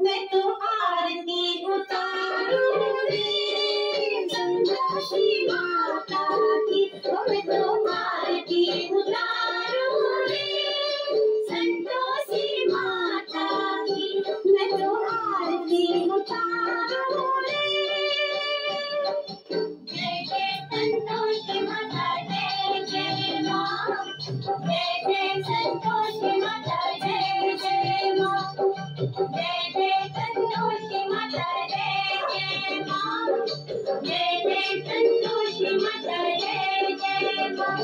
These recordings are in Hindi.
मैं तो आरती उतारूं रे संतोषी माता की, मैं तो आरती उतारूं रे संतोषी माता की, मैं तो आरती उतारूं रे। जय जय संतोषी माता, जय जय माँ, जय जय संतोषी माता, जय जय माँ, जय जय संतोषी माता, जय जय माँ, जय जय संतोषी माता, जय जय माँ।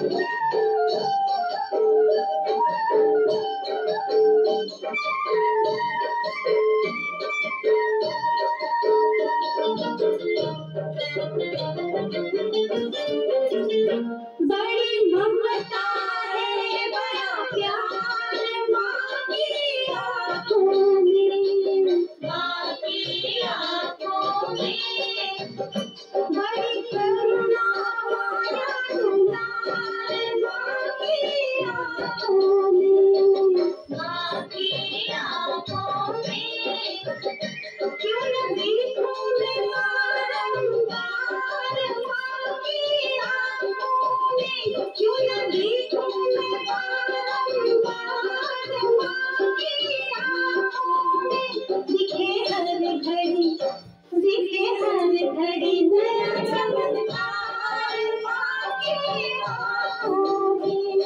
बड़ी ममता है, बड़ा प्यार माँ की आँखों में, माँ की आँखों में, बड़ी करुणा माया दुलार माँ की आँखों में, माँ की आँखों में। क्यों न देखूं मैं बारंबार माँ की आँखों में, क्यों न देखूं मैं बारंबार माँ की आँखों में। दिखे हर घड़ी, दिखे हर घड़ी नया चमत्कार माँ की आँखों में,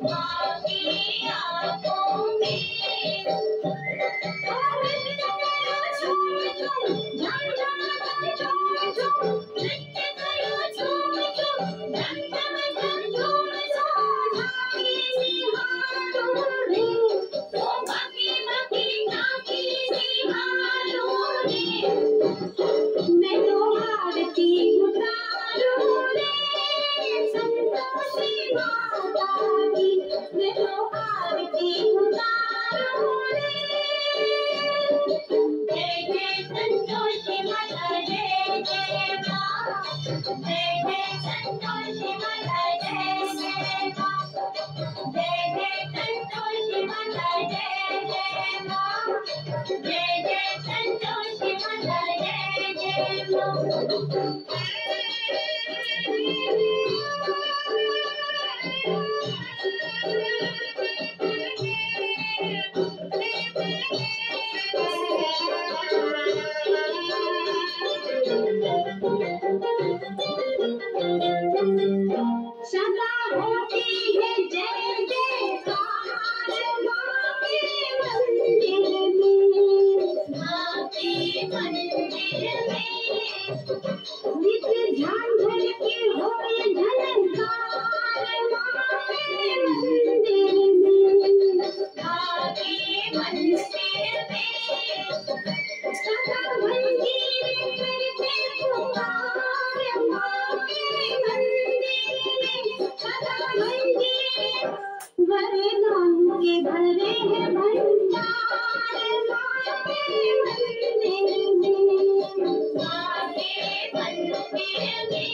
माँ की आँखों में। मैं तो आरती उतारूं रे संतोषी माता की, मैं तो आरती उतारूं रे। जय जय संतोषी माता, जय जय माँ, जय जय संतोषी माता, जय जय माँ, जय जय संतोषी माता, जय जय माँ, जय जय संतोषी माता, जय जय माँ। सदा होती है जय जयकार माँ के मंदिर में, माँ के मंदिर में। नित्य झांझर की होए झनकार माँ के मंदिर में, माँ के मंदिर में। सदा मंदिर करते पुकार माँ के मंदिर में, सदा मंदिर वरदान के भरे हैं भंडार माँ के मंदिर में, माँ के मंदिर में।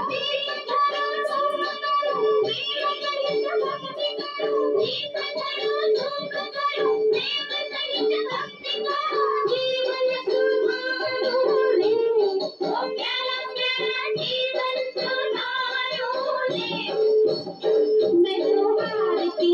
दीप धरो धूप करो, दीप सहित भक्ति करो, दीप धरो धूप करो, दीप सहित भक्ति करो, जीवन सुधारो रे, ओ प्यारा प्यारा जीवन सुधारो रे। मैं तो आरती